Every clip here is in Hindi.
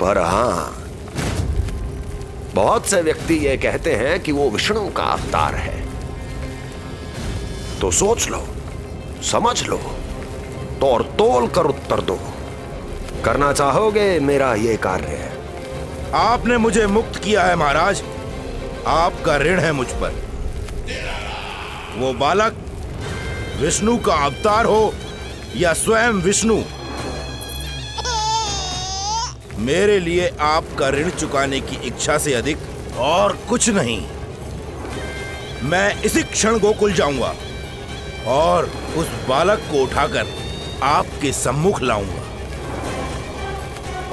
पर हाँ, बहुत से व्यक्ति ये कहते हैं कि वो विष्णु का अवतार है। तो सोच लो, समझ लो, तोड़ तोल कर उत्तर दो। करना चाहोगे मेरा ये कार्य? आपने मुझे मुक्त किया है महाराज, आपका ऋण है मुझ पर। वो बालक विष्णु का अवतार हो या स्वयं विष्णु, मेरे लिए आपका ऋण चुकाने की इच्छा से अधिक और कुछ नहीं। मैं इसी क्षण गोकुल जाऊंगा और उस बालक को उठाकर आपके सम्मुख लाऊंगा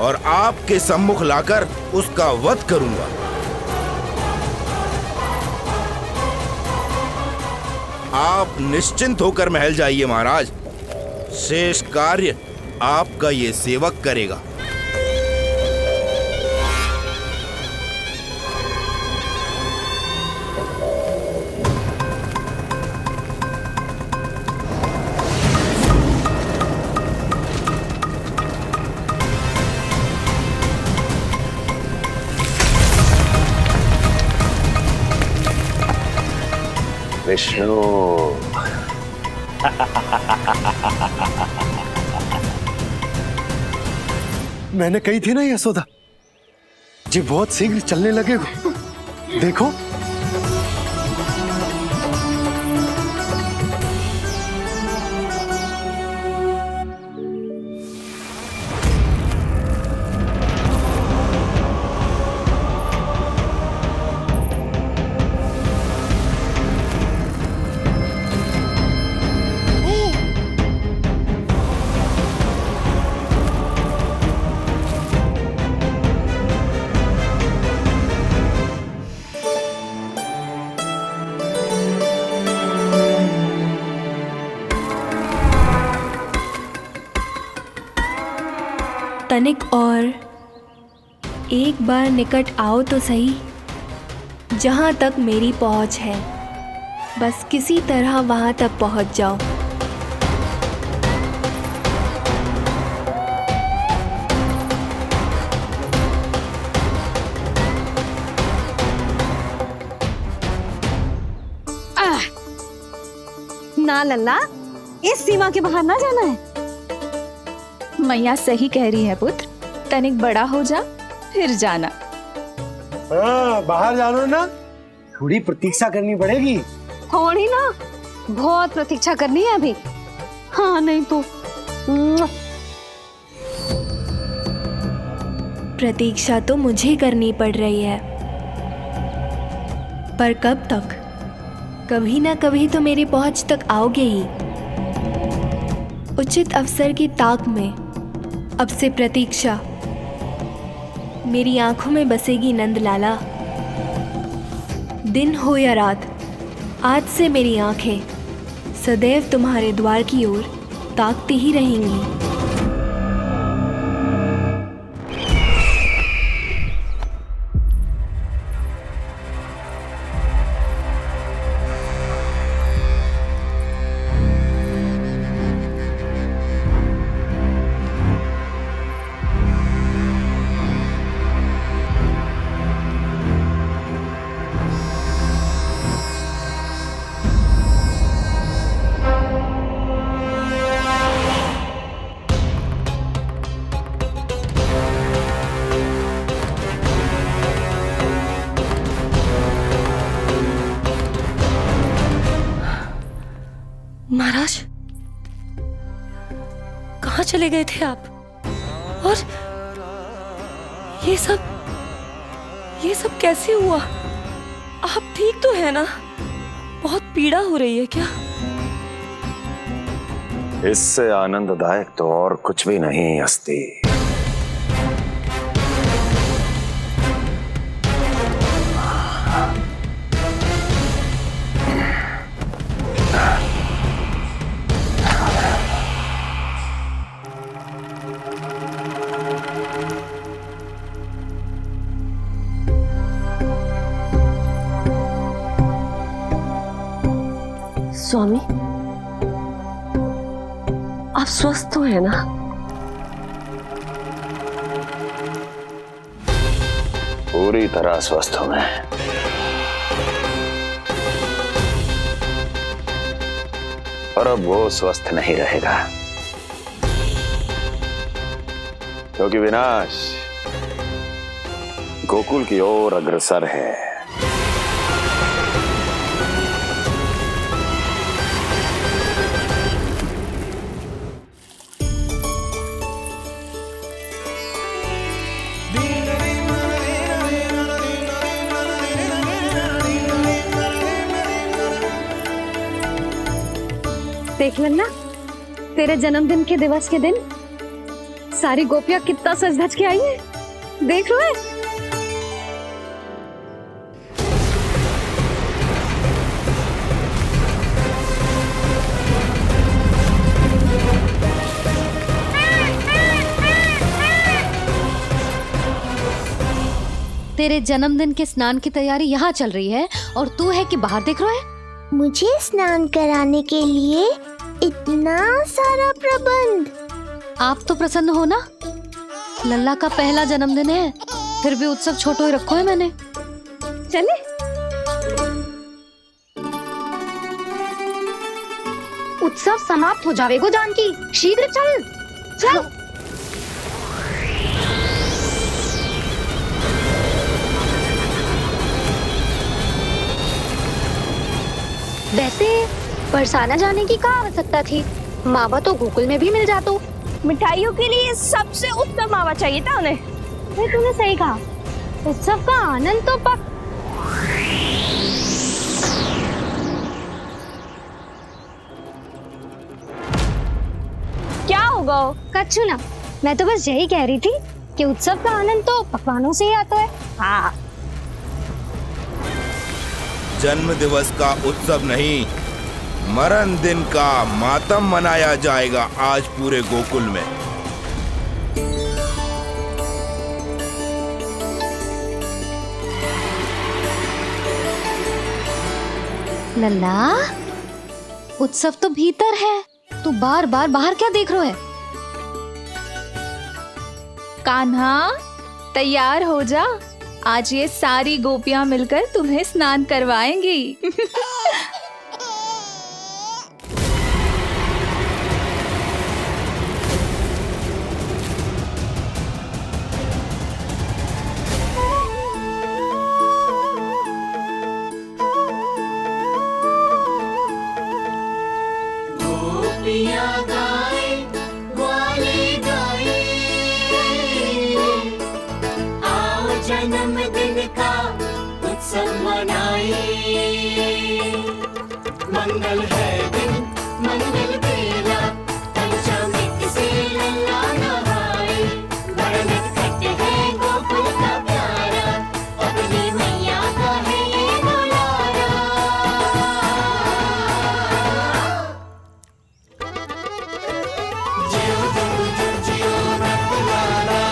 और आपके सम्मुख लाकर उसका वध करूंगा। आप निश्चिंत होकर महल जाइए महाराज, शेष कार्य आपका ये सेवक करेगा। विष्णु, मैंने कही थी ना यशोदा जी, बहुत शीघ्र चलने लगेगा। देखो तनिक और एक बार निकट आओ तो सही, जहाँ तक मेरी पहुँच है, बस किसी तरह वहाँ तक पहुँच जाओ। ना लल्ला, इस सीमा के बाहर ना जाना है। मैया सही कह रही है पुत्र, तनिक बड़ा हो जा फिर जाना। हाँ, बाहर जानो ना, थोड़ी प्रतीक्षा करनी पड़ेगी। थोड़ी ना, बहुत प्रतीक्षा करनी है अभी। हाँ नहीं तो प्रतीक्षा तो मुझे करनी पड़ रही है, पर कब तक? कभी ना कभी तो मेरी पहुंच तक आओगे ही। उचित अवसर की ताक में अब से प्रतीक्षा मेरी आंखों में बसेगी नंदलाला। दिन हो या रात, आज से मेरी आंखें सदैव तुम्हारे द्वार की ओर ताकती ही रहेंगी। महाराज, कहाँ चले गए थे आप? और ये सब कैसे हुआ? आप ठीक तो है ना? बहुत पीड़ा हो रही है क्या? इससे आनंददायक तो और कुछ भी नहीं हस्ती। स्वामी, आप स्वस्थ तो है ना? पूरी तरह स्वस्थ हूं मैं। और अब वो स्वस्थ नहीं रहेगा, क्योंकि विनाश गोकुल की ओर अग्रसर है। देख लेना, तेरे जन्मदिन के दिवस के दिन सारी गोपियां कितना सज धज के आई है। देख रहे हैं? तेरे जन्मदिन के स्नान की तैयारी यहाँ चल रही है और तू है कि बाहर देख रहा है। मुझे स्नान कराने के लिए इतना सारा प्रबंध। आप तो प्रसन्न हो ना? लल्ला का पहला जन्मदिन है, फिर भी उत्सव छोटो ही रखो है मैंने। चले? उत्सव समाप्त हो जाएगा जानकी, शीघ्र चल चल। वैसे बरसाना जाने की क्या आवश्यकता थी? मावा तो गोकुल में भी मिल जातो। मिठाइयों के लिए सबसे उत्तम मावा चाहिए था उन्हें। तूने सही कहा, उत्सव का आनंद तो पक। क्या होगा? कच्छू ना, मैं तो बस यही कह रही थी कि उत्सव का आनंद तो पकवानों से ही आता है। हाँ, जन्म दिवस का उत्सव नहीं, मरण दिन का मातम मनाया जाएगा आज पूरे गोकुल में। लल्ला, उत्सव तो भीतर है, तू बार बार बाहर क्या देख रहा है? कान्हा, तैयार हो जा, आज ये सारी गोपियां मिलकर तुम्हें स्नान करवाएंगी। जन्मदिन का उत्सव मनाए, मंगल है दिन मंगल बेला, पंचामृत से लल्ला नहाए, बड़ा नटखट है गोकुल का प्यारा, अपनी मैया का है ये दुलारा। जियो जुग जुग जियो नंदलाला,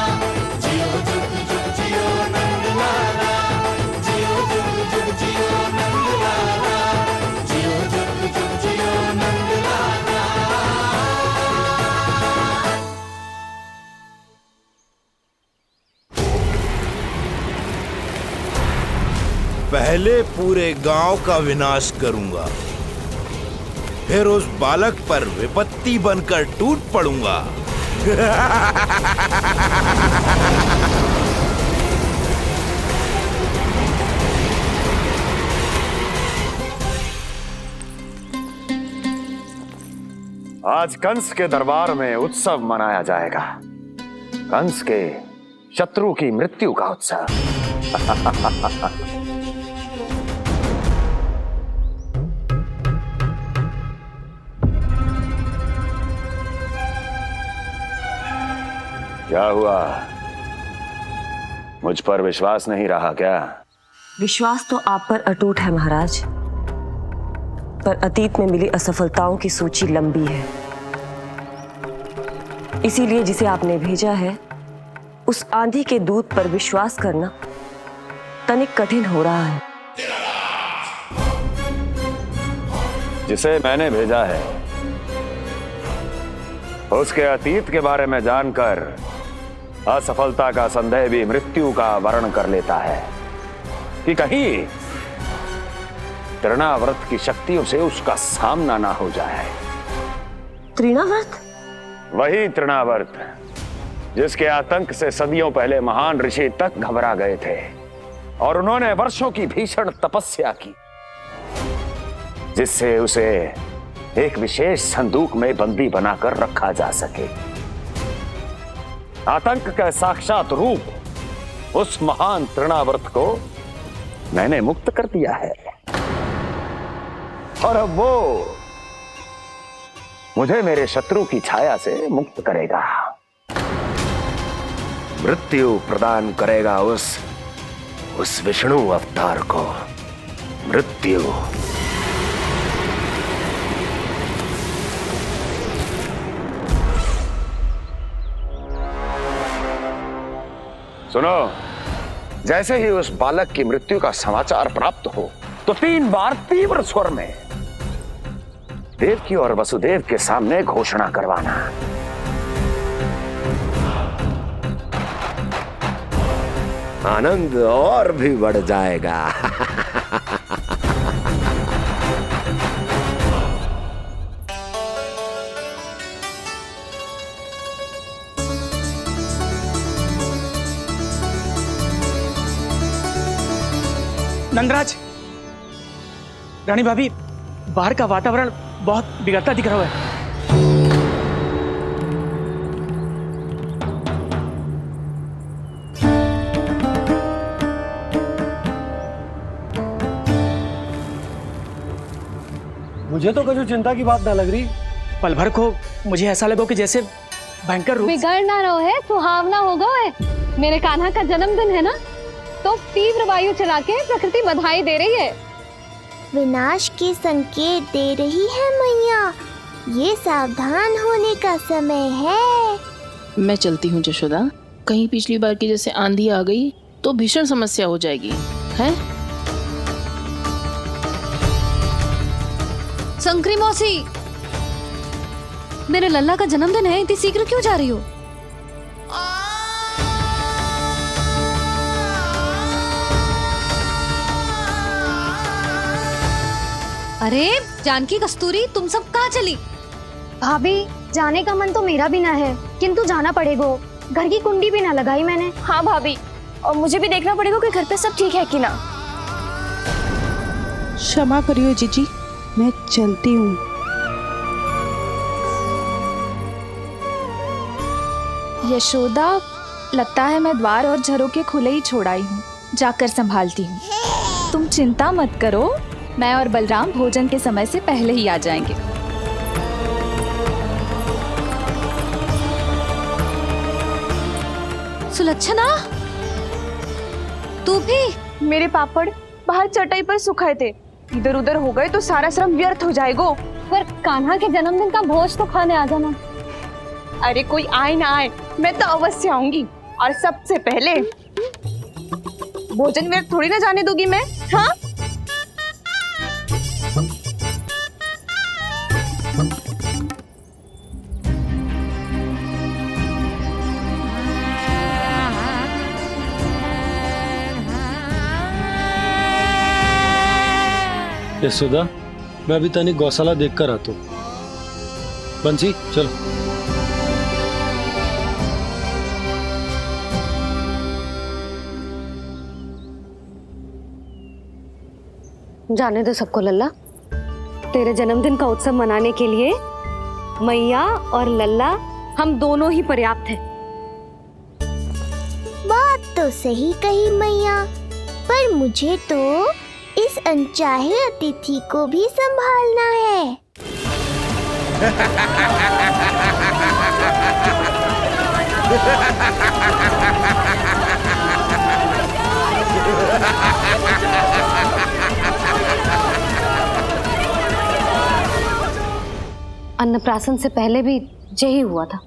जियो जुग जुग जियो नंदलाला, जियो जुग जुग जियो नंदलाला, जियो जुग जुग जियो नंदलाला। पहले पूरे गांव का विनाश करूंगा, फिर उस बालक पर विपत्ति बनकर टूट पड़ूंगा। आज कंस के दरबार में उत्सव मनाया जाएगा, कंस के शत्रु की मृत्यु का उत्सव। क्या हुआ, मुझ पर विश्वास नहीं रहा क्या? विश्वास तो आप पर अटूट है महाराज, पर अतीत में मिली असफलताओं की सूची लंबी है। इसीलिए जिसे आपने भेजा है उस आंधी के दूत पर विश्वास करना तनिक कठिन हो रहा है। जिसे मैंने भेजा है उसके अतीत के बारे में जानकर असफलता का संदेह भी मृत्यु का वर्ण कर लेता है कि कहीं तृणाव्रत की शक्तियों से उसका सामना ना हो जाए। तृणाव्रत? वही तृणाव्रत जिसके आतंक से सदियों पहले महान ऋषि तक घबरा गए थे और उन्होंने वर्षों की भीषण तपस्या की, जिससे उसे एक विशेष संदूक में बंदी बनाकर रखा जा सके। आतंक का साक्षात रूप उस महान तृणाव्रत को मैंने मुक्त कर दिया है और अब वो मुझे मेरे शत्रु की छाया से मुक्त करेगा, मृत्यु प्रदान करेगा उस विष्णु अवतार को। मृत्यु सुनो, जैसे ही उस बालक की मृत्यु का समाचार प्राप्त हो तो 3 बार तीव्र स्वर में देवकी और वसुदेव के सामने घोषणा करवाना। आनंद और भी बढ़ जाएगा। नंदराज, रानी भाभी, बाहर का वातावरण बहुत बिगड़ता दिख रहा है। मुझे तो कुछ चिंता की बात ना लग रही। पल भर को मुझे ऐसा लगा कि जैसे भयंकर रूप बिगड़ ना रहो है, सुहावना होगा है। मेरे कान्हा का जन्मदिन है ना, तो तीव्र वायु चला के प्रकृति बधाई दे रही है। विनाश के संकेत दे रही है मैया, ये सावधान होने का समय है। मैं चलती हूँ जशोदा, कहीं पिछली बार की जैसे आंधी आ गई तो भीषण समस्या हो जाएगी, है? शंकरी मौसी, मेरे लल्ला का जन्मदिन है, इतनी शीघ्र क्यों जा रही हो? अरे जानकी, कस्तूरी, तुम सब कहाँ चली? भाभी, जाने का मन तो मेरा भी ना है, किंतु जाना पड़ेगा। घर की कुंडी भी ना लगाई मैंने। हाँ भाभी, और मुझे भी देखना पड़ेगा कि घर पे सब ठीक है कि ना। क्षमा करियो जीजी, मैं चलती हूँ। यशोदा, लगता है मैं द्वार और झरोके खुले ही छोड़ आई हूँ, जाकर संभालती हूँ। तुम चिंता मत करो, मैं और बलराम भोजन के समय से पहले ही आ जाएंगे। सुलक्षणा, तू भी? मेरे पापड़ बाहर चटाई पर सुखाए थे, इधर उधर हो गए तो सारा श्रम व्यर्थ हो जाएगा। पर कान्हा के जन्मदिन का भोज तो खाने आ जाना। अरे कोई आए ना आए, मैं तो अवश्य आऊंगी, और सबसे पहले भोजन व्यर्थ थोड़ी ना जाने दूंगी मैं। हाँ, यशोदा, मैं अभी तनिक गौशाला देख कर आता हूँ। बंसी, चलो। जाने दो सबको लल्ला, तेरे जन्मदिन का उत्सव मनाने के लिए मैया और लल्ला हम दोनों ही पर्याप्त हैं। बात तो सही कही मैया, पर मुझे तो इस अनचाहे अतिथि को भी संभालना है। अन्नप्राशन से पहले भी यही हुआ था,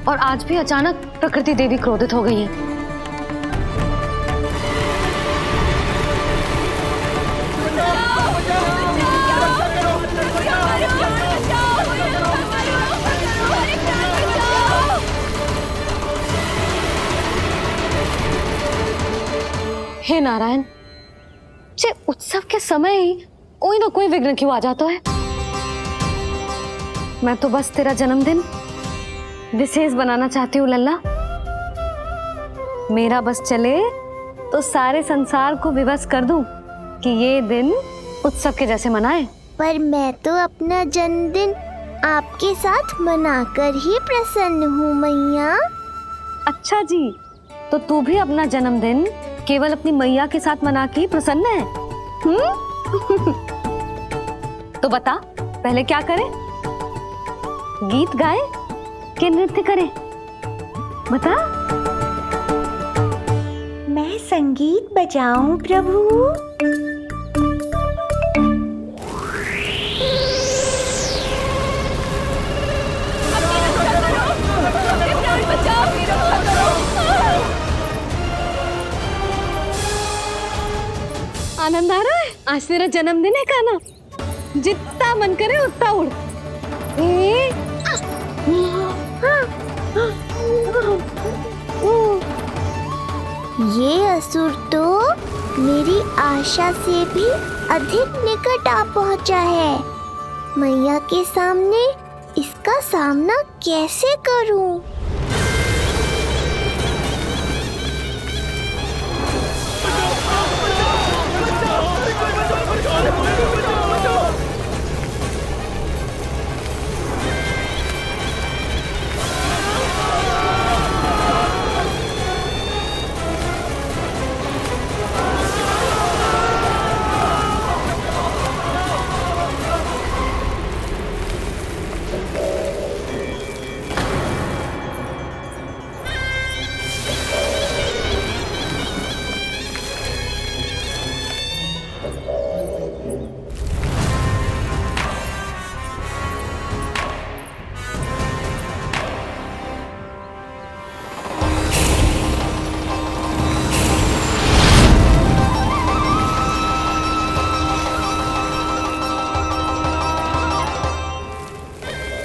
और आज भी अचानक प्रकृति देवी क्रोधित हो गई है। हे नारायण, जे उत्सव के समय ही कोई ना कोई विघ्न क्यों आ जाता है। मैं तो बस तेरा जन्मदिन विशेष बनाना चाहती हूँ लल्ला। मेरा बस चले तो सारे संसार को विवश कर दूं कि ये दिन उत्सव के जैसे मनाए। पर मैं तो अपना जन्मदिन आपके साथ मनाकर ही प्रसन्न हूँ मैया। अच्छा जी, तो तू भी अपना जन्मदिन केवल अपनी मैया के साथ मना के ही प्रसन्न है? तो बता पहले क्या करें? गीत गाए कि नृत्य करें? बता। मैं संगीत बजाऊं प्रभु? आनंद आ रहा है? आज तेरा जन्मदिन है कान्हा, जितना मन करे उतना उड़। ये असुर तो मेरी आशा से भी अधिक निकट आ पहुंचा है। मैया के सामने इसका सामना कैसे करूं?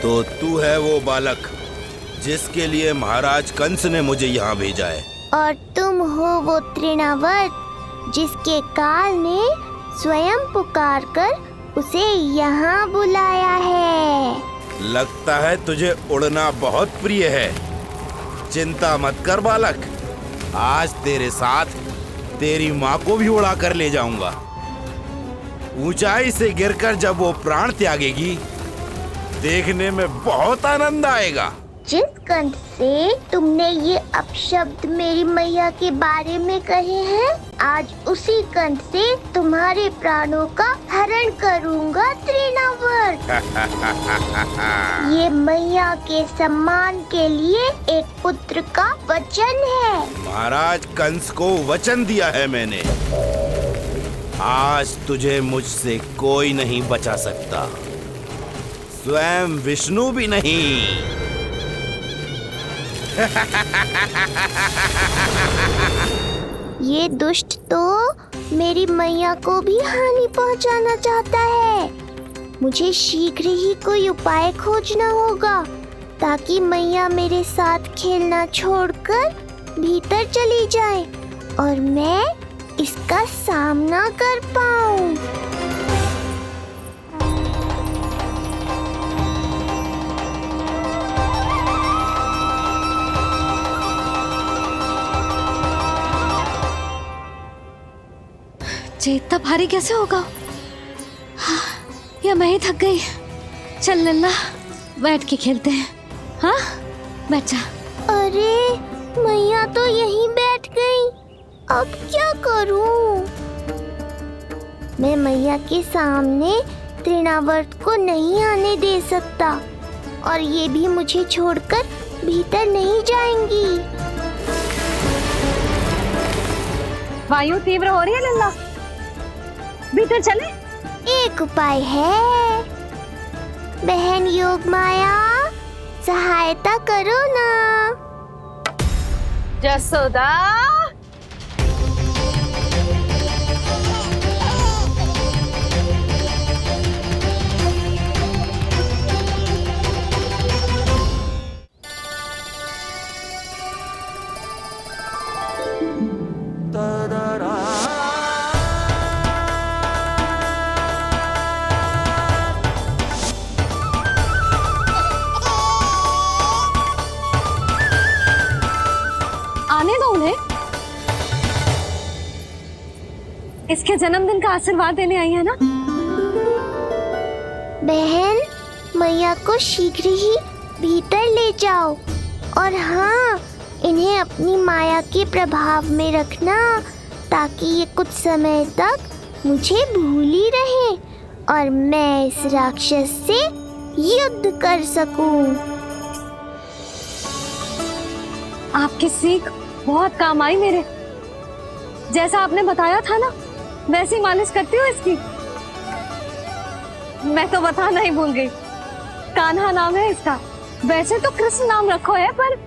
तो तू है वो बालक जिसके लिए महाराज कंस ने मुझे यहाँ भेजा है। और तुम हो वो तृणावर्त जिसके काल ने स्वयं पुकारकर उसे यहाँ बुलाया है। लगता है तुझे उड़ना बहुत प्रिय है। चिंता मत कर बालक, आज तेरे साथ तेरी माँ को भी उड़ा कर ले जाऊंगा। ऊंचाई से गिरकर जब वो प्राण त्यागेगी, देखने में बहुत आनंद आएगा। जिस कंठ से तुमने ये अपशब्द मेरी मैया के बारे में कहे हैं, आज उसी कंठ से तुम्हारे प्राणों का हरण करूंगा तृणावर्त। ये मैया के सम्मान के लिए एक पुत्र का वचन है। महाराज कंस को वचन दिया है मैंने। आज तुझे मुझसे कोई नहीं बचा सकता, स्वयं विष्णु भी नहीं। ये दुष्ट तो मेरी मैया को भी हानि पहुंचाना चाहता है। मुझे शीघ्र ही कोई उपाय खोजना होगा ताकि मैया मेरे साथ खेलना छोड़कर भीतर चली जाए और मैं इसका सामना कर पाऊं। ये इतना भारी कैसे होगा? या मैं ही थक गई। चल लल्ला, बैठ के खेलते हैं। हाँ, बैठ जा। अरे मैया तो यहीं बैठ गई, अब क्या करूं? मैं मैया के सामने तृणावर्त को नहीं आने दे सकता और ये भी मुझे छोड़कर भीतर नहीं जाएंगी। वायु तीव्र हो रही है लल्ला, भीतर चले। एक उपाय है, बहन योग माया, सहायता करो ना। जसोदा, da da da जाने दो उन्हें। इसके जन्मदिन का आशीर्वाद देने आई है ना। बहन, मैया को शीघ्र ही भीतर ले जाओ और हाँ, इन्हें अपनी माया के प्रभाव में रखना ताकि ये कुछ समय तक मुझे भूली रहे और मैं इस राक्षस से युद्ध कर सकूं। आपकी सीख बहुत काम आई मेरे। जैसा आपने बताया था ना, वैसी मालिश करती हूँ इसकी। मैं तो बताना ही भूल गई, कान्हा नाम है इसका। वैसे तो कृष्ण नाम रखो है, पर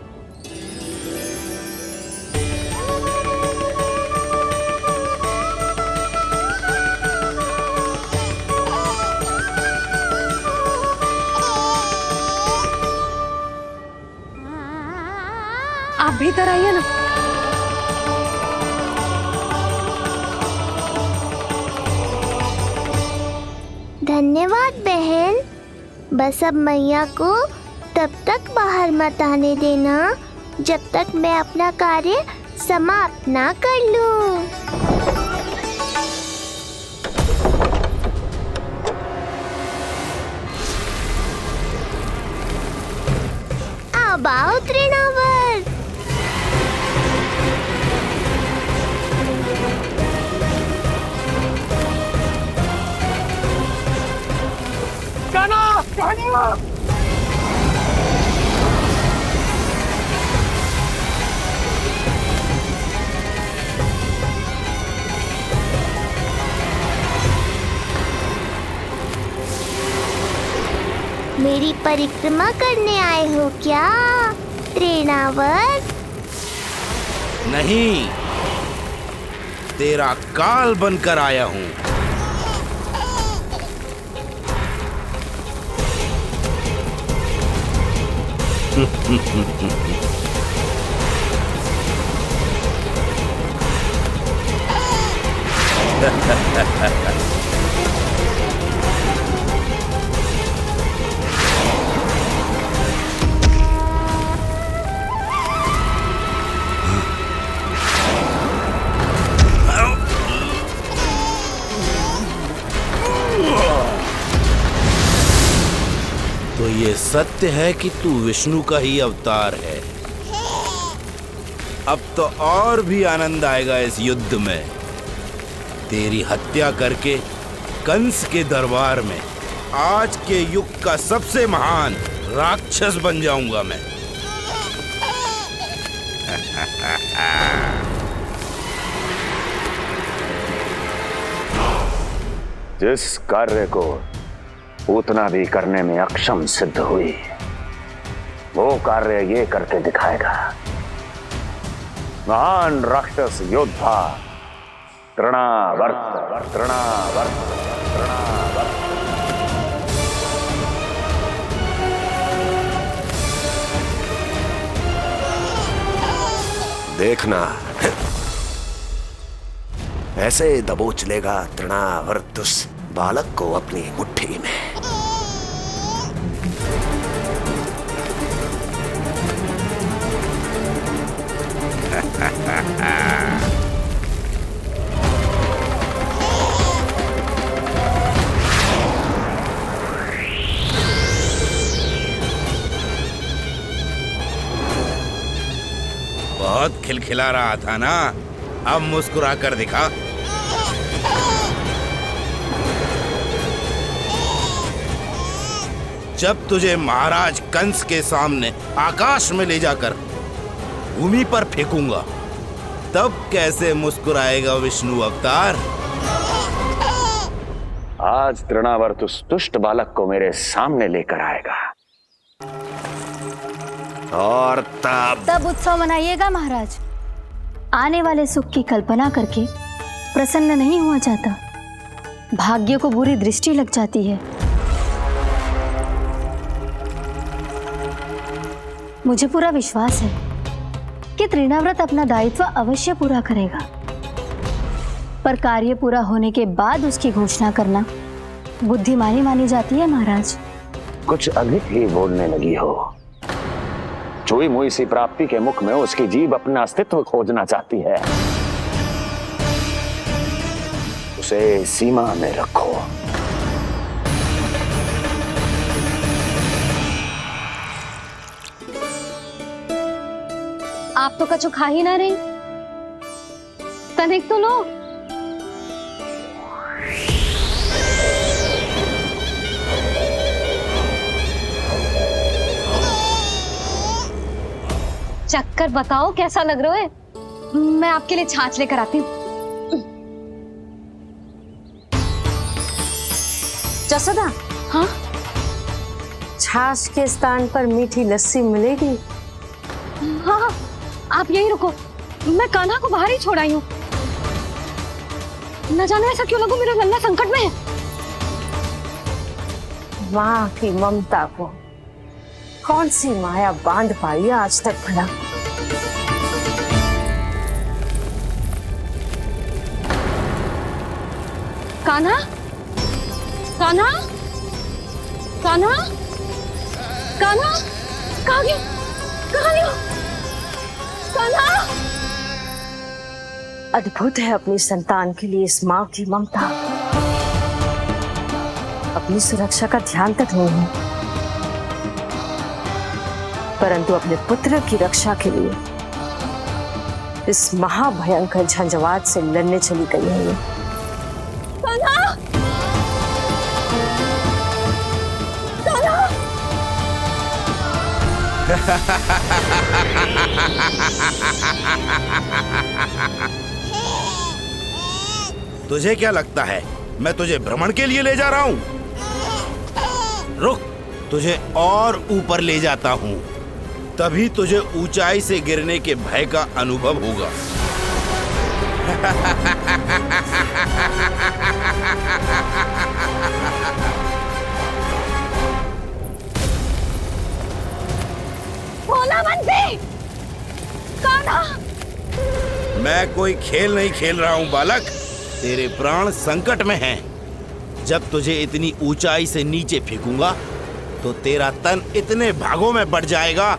आप भीतर आइए ना। धन्यवाद बहन। बस अब मैया को तब तक बाहर मत आने देना जब तक मैं अपना कार्य समाप्त ना कर लूं। अब आओ तृणावर। मेरी परिक्रमा करने आए हो क्या तृणावर? नहीं, तेरा काल बनकर आया हूँ। तो ये सत्य है कि तू विष्णु का ही अवतार है। अब तो और भी आनंद आएगा इस युद्ध में। तेरी हत्या करके कंस के दरबार में आज के युग का सबसे महान राक्षस बन जाऊंगा मैं। जिस कार्य को उतना भी करने में अक्षम सिद्ध हुई, वो कार्य ये करके दिखाएगा। महान राक्षस योद्धा तृणावर्त, तृणावर्त, तृणावर्त। देखना, ऐसे दबोच लेगा तृणावर्त उस बालक को अपनी मुट्ठी में। बहुत खिलखिला रहा था ना, अब मुस्कुरा कर दिखा। जब तुझे महाराज कंस के सामने आकाश में ले जाकर भूमि पर फेंकूंगा, तब कैसे मुस्कुराएगा विष्णु अवतार? आज तृणावर्त उस दुष्ट बालक को मेरे सामने लेकर आएगा और तब उत्सव मनाइएगा महाराज। आने वाले सुख की कल्पना करके प्रसन्न नहीं हुआ जाता, भाग्य को बुरी दृष्टि लग जाती है। मुझे पूरा विश्वास है कि तृणाव्रत अपना दायित्व अवश्य पूरा करेगा, पर कार्य पूरा होने के बाद उसकी घोषणा करना बुद्धिमानी मानी जाती है महाराज। कुछ अधिक ही बोलने लगी हो। चुई मुई सी प्राप्ति के मुख में उसकी जीभ अपना अस्तित्व खोजना चाहती है। उसे सीमा में रखो। आप तो कछु खा ही ना रही, तनिक तो लो। चक्कर बताओ कैसा लग रहा है? मैं आपके लिए छाछ लेकर आती हूँ। जसोदा, हाँ, छाछ के स्थान पर मीठी लस्सी मिलेगी। हाँ, आप यहीं रुको, मैं कान्हा को बाहर ही छोड़ आई हूँ। न जाने ऐसा क्यों लगू, मेरा लल्ला संकट में है। माँ की ममता को कौन सी माया बांध पाई आज तक भला। कान्हा, कान्हा, कान्हा, कान्हा, कहाँ गया? कहाँ गया? कान्हा! अद्भुत है अपनी संतान के लिए इस माँ की ममता। अपनी सुरक्षा का ध्यान तक नहीं है, परंतु अपने पुत्र की रक्षा के लिए इस महाभयंकर झंझावात से लड़ने चली गई है ये। कान्हा! कान्हा! तुझे क्या लगता है मैं तुझे भ्रमण के लिए ले जा रहा हूँ? रुक, तुझे और ऊपर ले जाता हूँ, तभी तुझे ऊंचाई से गिरने के भय का अनुभव होगा। भोला बंसी! कान्हा! मैं कोई खेल नहीं खेल रहा हूँ बालक, तेरे प्राण संकट में हैं। जब तुझे इतनी ऊंचाई से नीचे फेंकूंगा तो तेरा तन इतने भागों में बढ़ जाएगा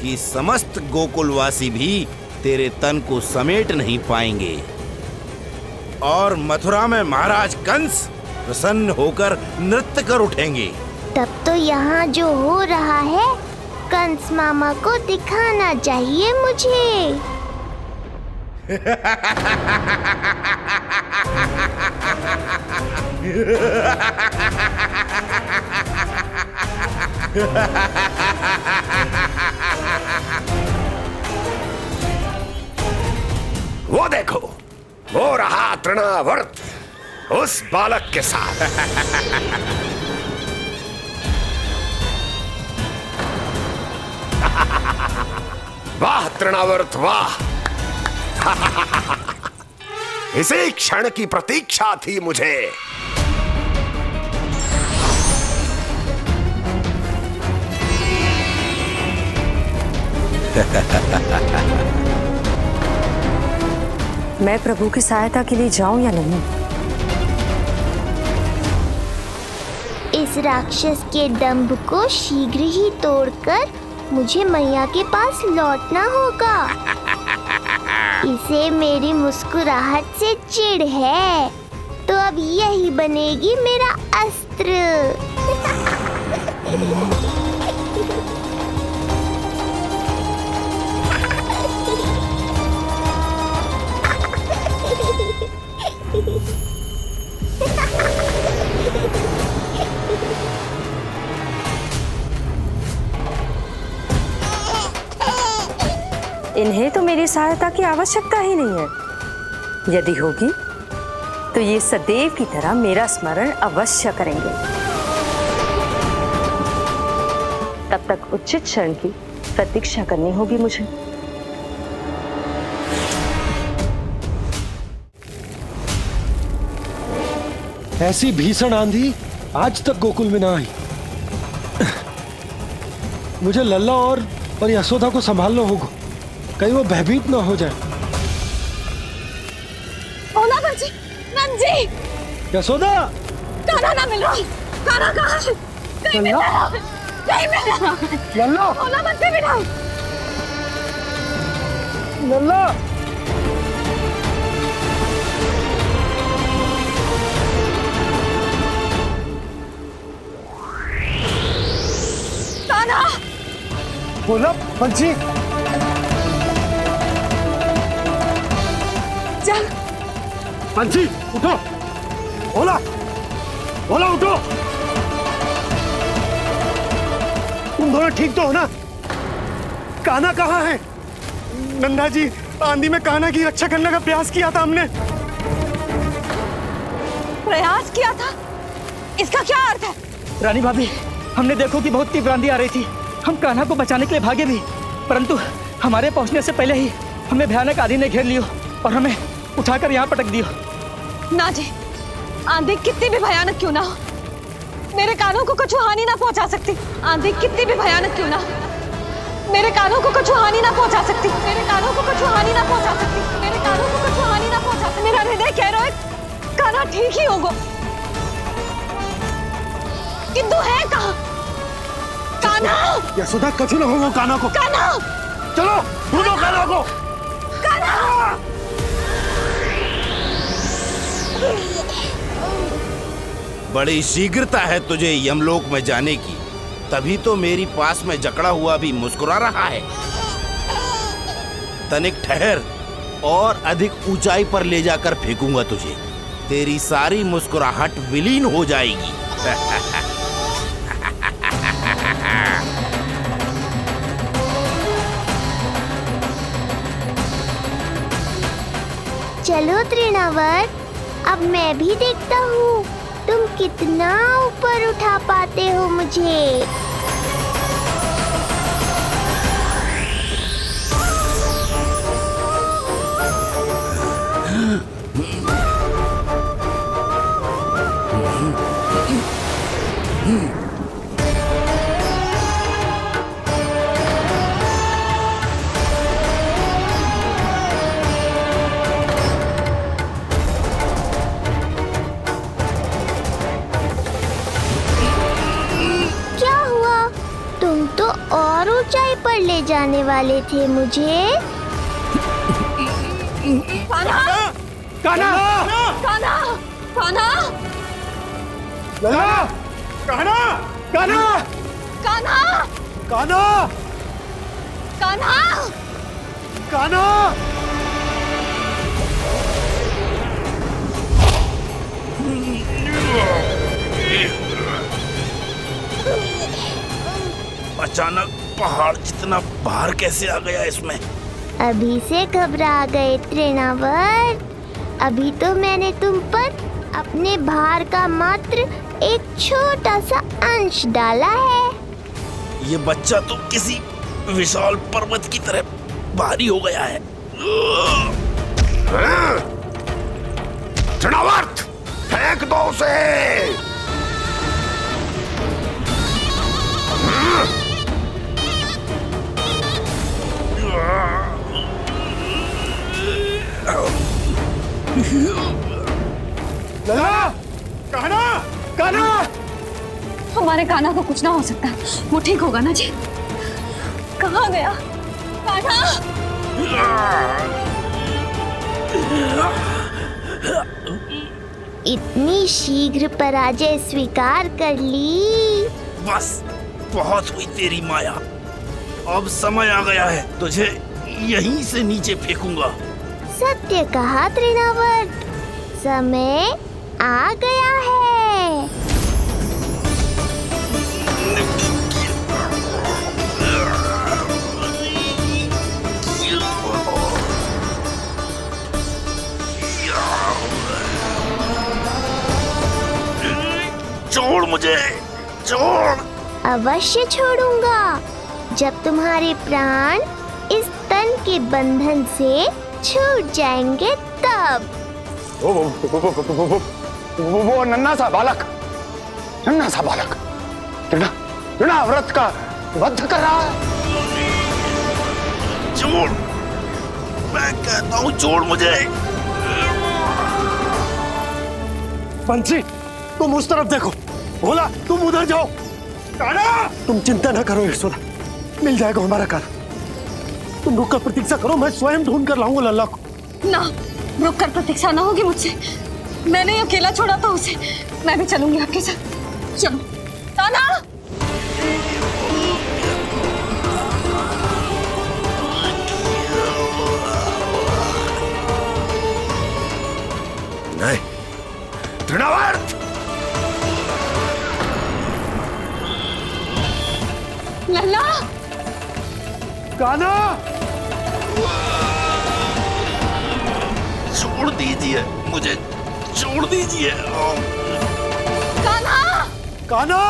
कि समस्त गोकुलवासी भी तेरे तन को समेट नहीं पाएंगे और मथुरा में महाराज कंस प्रसन्न होकर नृत्य कर उठेंगे। तब तो यहाँ जो हो रहा है कंस मामा को दिखाना चाहिए मुझे। वो देखो, वो रहा तृणावर्त उस बालक के साथ। वाह तृणावर्त वाह! इसी क्षण की प्रतीक्षा थी मुझे। मैं प्रभु की सहायता के लिए जाऊं या नहीं? इस राक्षस के दंभ को शीघ्र ही तोड़कर मुझे मैया के पास लौटना होगा। इसे मेरी मुस्कुराहट से चिढ़ है, तो अब यही बनेगी मेरा अस्त्र। इन्हें तो मेरी सहायता की आवश्यकता ही नहीं है। यदि होगी तो ये सदैव की तरह मेरा स्मरण अवश्य करेंगे। तब तक उचित क्षण की प्रतीक्षा करनी होगी मुझे। ऐसी भीषण आंधी आज तक गोकुल में ना आई। मुझे लल्ला और यशोदा को संभालना होगा, कहीं वो भयभीत ना हो जाए। भोला बंसी, नंजी! यशोदा! कान्हा ना मिल रहा। कान्हा कहाँ है? कहीं मिल रहा है। नहीं मिला। लल्ला भोला मत से मिला। लल्ला कान्हा भोला बंसी चल बंसी उठो। भोला भोला उठो। तुम दोनों ठीक तो हो ना? कान्हा कहाँ है? नंदा जी, आंधी में कान्हा की रक्षा करने का प्रयास किया था हमने। प्रयास किया था? इसका क्या अर्थ है? रानी भाभी, हमने देखो कि बहुत तीव्र आंधी आ रही थी। हम कान्हा को बचाने के लिए भागे भी, परंतु हमारे पहुंचने से पहले ही हमें भयानक आंधी ने घेर लियो और हमें उठाकर यहाँ पटक दियो। ना जी, आंधी कितनी भी भयानक क्यों ना हो, मेरे कानों को कुछ हानि ना पहुंचा सकती। आंधी कितनी भी भयानक क्यों ना हो, मेरे कानों को कुछ हानि ना पहुंचा सकती। मेरे कानों को कुछ हानि ना पहुंचा सकती। मेरे कानों को कुछ हानि ना पहुंचा सकती। मेरा हृदय कह रहा है कान्हा ठीक ही होगा, किंतु है कहाँ कान्हा? यशोदा कछु ना होगा कान्हा को। कान्हा चलो ढूंढो कान्हा को। कान्हा बड़ी शीघ्रता है तुझे यमलोक में जाने की, तभी तो मेरी पास में जकड़ा हुआ भी मुस्कुरा रहा है। तनिक ठहर, और अधिक ऊंचाई पर ले जाकर फेंकूंगा तुझे। तेरी सारी मुस्कुराहट विलीन हो जाएगी। चलो तृणावर, अब मैं भी देखता हूँ तुम कितना ऊपर उठा पाते हो मुझे। क्या हुआ? तुम तो और ऊंचाई पर ले जाने वाले थे मुझे। कान्हा कान्हा कान्हा कान्हा लल्ला कान्हा कान्हा कान्हा कान्हा कान्हा कान्हा। अचानक पहाड़ जितना भार कैसे आ गया इसमें? अभी से घबरा गए तृणावर। अभी तो मैंने तुम पर अपने भार का मात्र एक छोटा सा अंश डाला है। ये बच्चा तो किसी विशाल पर्वत की तरह भारी हो गया है। तृणावर्त, फेंक दो उसे। लल्ला कान्हा कान्हा। हमारे कान्हा को कुछ ना हो सकता, वो ठीक होगा ना जी। कहाँ गया कान्हा? इतनी शीघ्र पराजय स्वीकार कर ली। बस बहुत हुई तेरी माया। अब समय आ गया है, तुझे यहीं से नीचे फेंकूंगा। सत्य कहा तृणावर्त, समय आ गया है। छोड़ मुझे, छोड़। अवश्य छोड़ूंगा, जब तुम्हारे प्राण इस तन के बंधन से छूट जाएंगे तब। वो नन्हा सा बालक तृणाव्रत का वध कर रहा है। छोड़, मैं कहता हूँ छोड़ मुझे। बंसी, तुम उस तरफ देखो। भोला, तुम उधर जाओ। तुम चिंता ना करो यशोदा, मिल जाएगा हमारा काना। तुम रुक कर प्रतीक्षा करो, मैं स्वयं ढूंढ कर लाऊंगा लल्ला को। ना, रुक कर प्रतीक्षा ना होगी मुझसे। मैंने अकेला छोड़ा था उसे, मैं भी चलूंगी आपके साथ। चलो काना। नहीं, तृणावर्त! लल्ला! काना! छोड़ दीजिए मुझे, छोड़ दीजिए। काना! काना!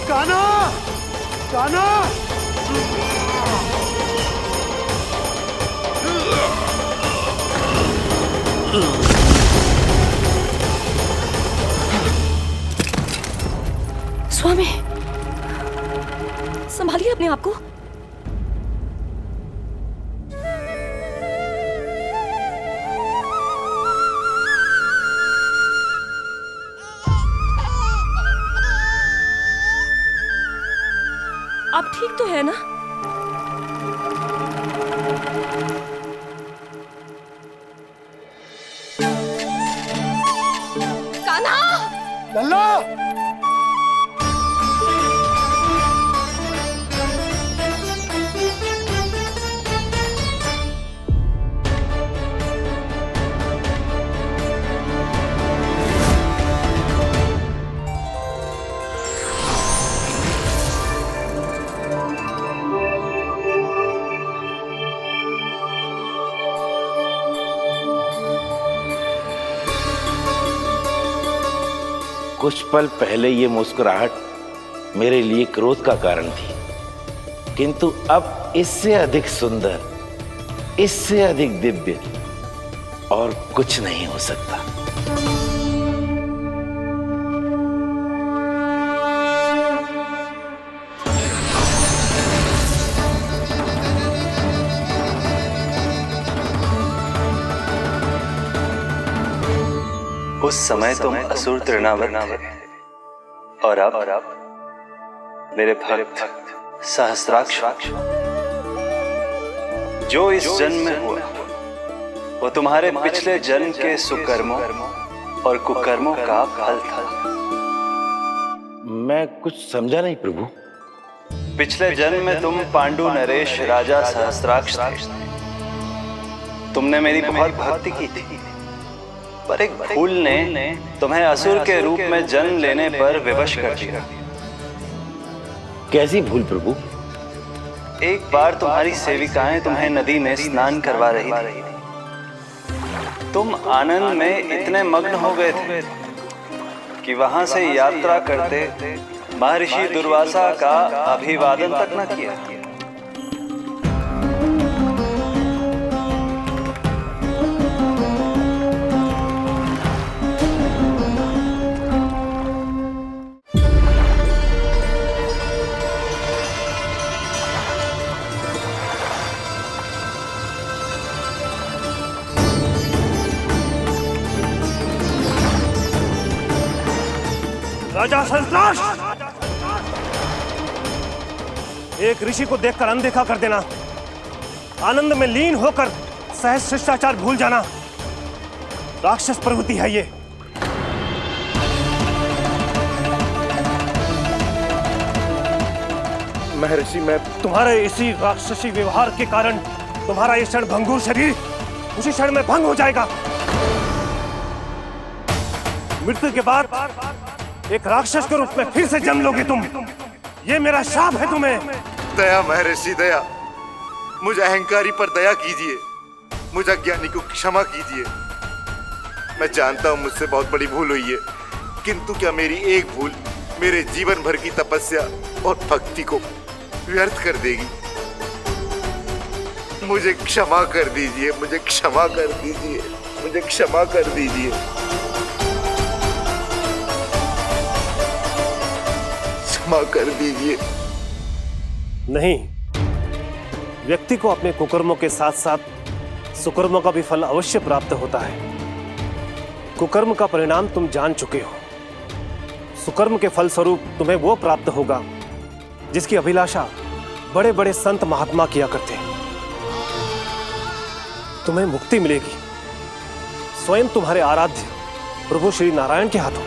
काना! काना! स्वामी, संभालिए अपने आप को। आप ठीक तो है ना? काना! लल्ला! कुछ पल पहले ये मुस्कुराहट मेरे लिए क्रोध का कारण थी, किंतु अब इससे अधिक सुंदर, इससे अधिक दिव्य और कुछ नहीं हो सकता। उस समय तुम असुर तृणावर्त थे और अब मेरे भक्त सहस्त्राक्ष। जो इस जन्म में हुआ वो तुम्हारे पिछले जन्म के सुकर्मों और कुकर्मों का फल था। मैं कुछ समझा नहीं प्रभु। पिछले जन्म में तुम पांडु नरेश राजा सहस्त्राक्ष थे। तुमने मेरी बहुत भक्ति की थी, पर एक भूल ने तुम्हें असुर के रूप में जन्म लेने पर विवश कर दिया। कैसी भूल प्रभु? एक बार तुम्हारी सेविकाएं तुम्हें नदी में स्नान करवा रही थी। तुम आनंद में इतने मग्न हो गए थे कि वहां से यात्रा करते महर्षि दुर्वासा का अभिवादन तक न किया। राजा सहस्त्राक्ष, एक ऋषि को देखकर अनदेखा कर देना, आनंद में लीन होकर सहज शिष्टाचार भूल जाना, राक्षस प्रवृत्ति है ये। महर्षि, मैं तुम्हारे इसी राक्षसी व्यवहार के कारण तुम्हारा ये क्षण भंगुर शरीर उसी क्षण में भंग हो जाएगा। मृत्यु के बाद एक राक्षस के रूप में फिर से जन्म लोगे तुम। ये मेरा शाप है तुम्हें। दया महर्षि दया, मुझ अहंकारी पर दया कीजिए, मुझ अज्ञानी को क्षमा कीजिए। मैं जानता हूँ मुझसे बहुत बड़ी भूल हुई है, किंतु क्या मेरी एक भूल मेरे जीवन भर की तपस्या और भक्ति को व्यर्थ कर देगी? मुझे क्षमा कर दीजिए, मुझे क्षमा कर दीजिए, मुझे क्षमा कर दीजिए। क्षमा कर दीजिए। नहीं, व्यक्ति को अपने कुकर्मों के साथ साथ सुकर्मों का भी फल अवश्य प्राप्त होता है। कुकर्म का परिणाम तुम जान चुके हो। सुकर्म के फल स्वरूप तुम्हें वो प्राप्त होगा जिसकी अभिलाषा बड़े बड़े संत महात्मा किया करते हैं। तुम्हें मुक्ति मिलेगी स्वयं तुम्हारे आराध्य प्रभु श्री नारायण के हाथों।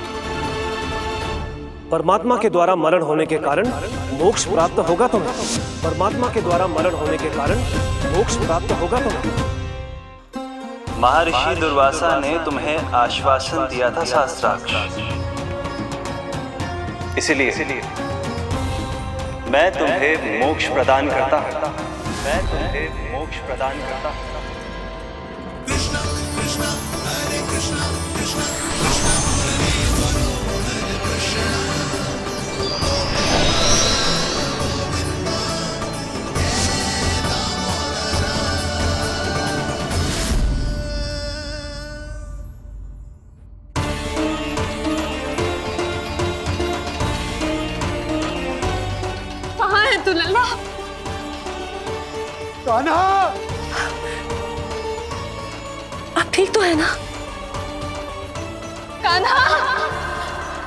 परमात्मा के द्वारा मरण होने के कारण मोक्ष प्राप्त होगा तुम्हें। परमात्मा के द्वारा मरण होने के कारण मोक्ष प्राप्त होगा तुम्हें। महर्षि दुर्वासा ने तुम्हें आश्वासन दिया था शास्त्राक्ष, इसलिए मैं तुम्हें मोक्ष प्रदान करता हूं। मैं तुम्हें मोक्ष प्रदान करता हूं। कृष्णा कृष्णा हरे कृष्णा कृष्णा कृष्णा हरे कृष्णा। कहाँ है तू लल्ला? कान्हा, आप ठीक तो है ना? कान्हा,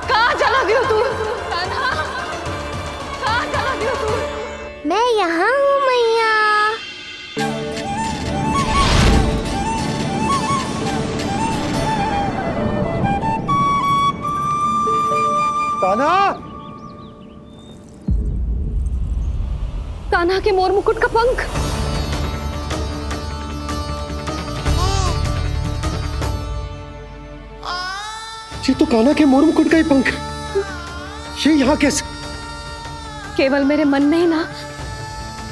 कहाँ चला गया तू? कान्हा, कहाँ चला गया तू? मैं यहाँ हूँ मैया। कान्हा, कान्हा के मोर मुकुट का पंख। ये तो कान्हा के मोर मुकुट का ही पंख। ये यहाँ कैसे? केवल मेरे मन में ही ना,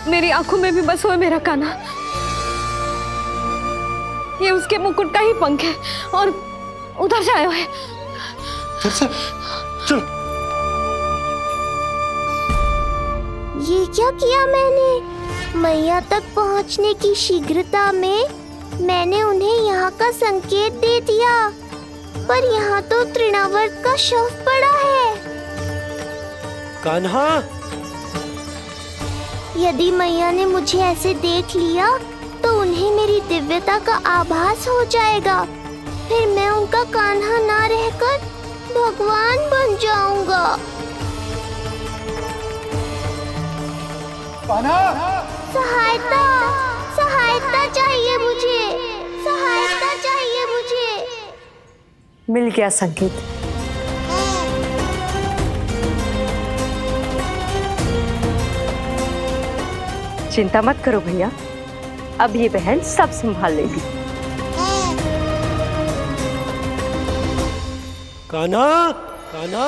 मेरी आंखों में भी बस हो मेरा कान्हा। ये उसके मुकुट का ही पंख है और उधर से आया है। चलो। ये क्या किया मैंने? मैया तक पहुंचने की शीघ्रता में मैंने उन्हें यहाँ का संकेत दे दिया, पर यहाँ तो तृणावर्त का शव पड़ा है। कान्हा, यदि मैया ने मुझे ऐसे देख लिया तो उन्हें मेरी दिव्यता का आभास हो जाएगा। फिर मैं उनका कान्हा ना रहकर भगवान बन जाऊंगा। सहायता, सहायता चाहिए मुझे, सहायता चाहिए मुझे। मिल गया संकेत। चिंता मत करो भैया, अब ये बहन सब संभाल लेगी। कान्हा, कान्हा,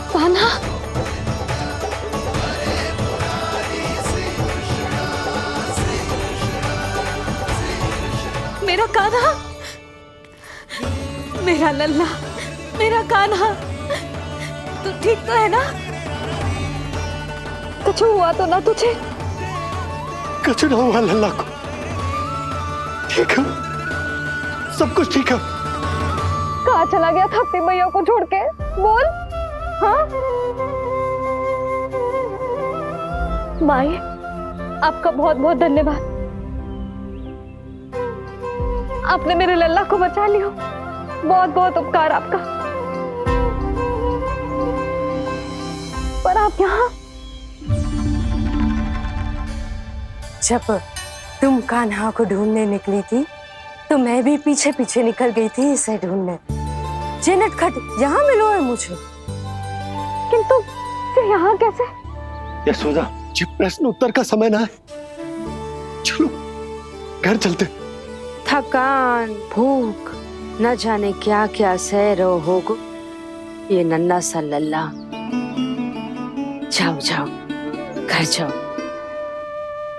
कान्हा, मेरा कान्हा, मेरा लल्ला, मेरा कान्हा, तू ठीक तो है ना? कुछ हुआ तो ना तुझे? कुछ ना हुआ लल्ला को। ठीक है, सब कुछ ठीक है। कहाँ चला गया था अपनी मैया को छोड़ के? बोल। हाँ माई, आपका बहुत बहुत धन्यवाद। आपने मेरे लल्ला को बचा लिया। बहुत बहुत उपकार आपका। पर आप यहाँ? जब तुम तुम कान्हा को ढूंढने निकली थी तो मैं भी पीछे पीछे निकल गई थी इसे ढूंढने। जे नटखट यहाँ मिलो है मुझे। किंतु फिर यहाँ कैसे? यशोदा, ये प्रश्न उत्तर का समय ना है। चलो घर चलते। थकान, भूख, न जाने क्या क्या सह रहो होगो ये नन्ना सा लल्ला। जाओ जाओ घर जाओ।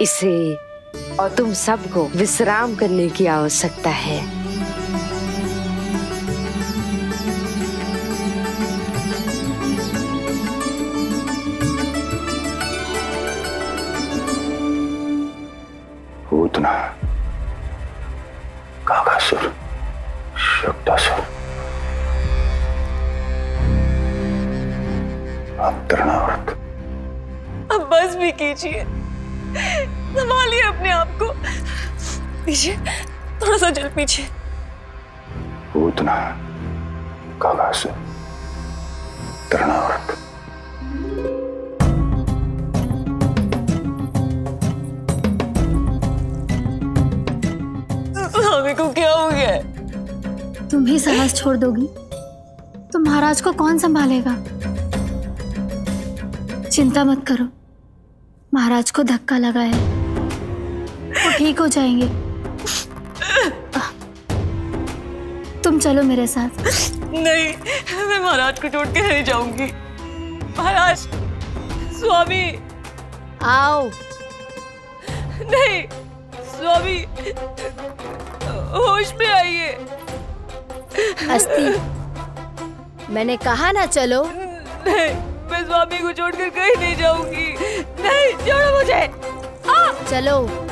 इसे और तुम सबको विश्राम करने की आवश्यकता है। पूतना, काकासुर, शुक्तासुर, अब तृणावर्त। अब बस भी कीजिए, संभालिए अपने आप को। पीछे, थोड़ा सा चल पीछे। पूतना, काकासुर, तृणावर्त। स्वामी को क्या हो गया है? तुम ही साहस छोड़ दोगी तो महाराज को कौन संभालेगा? चिंता मत करो, महाराज को धक्का लगा है, वो ठीक हो जाएंगे। तुम चलो मेरे साथ। नहीं, मैं महाराज को छोड़ के नहीं जाऊंगी। महाराज, स्वामी, आओ। नहीं, स्वामी, होश में आइए। अस्ति, मैंने कहा ना चलो। नहीं, मैं स्वामी को छोड़कर कहीं नहीं जाऊंगी। नहीं, छोड़ो मुझे। चलो।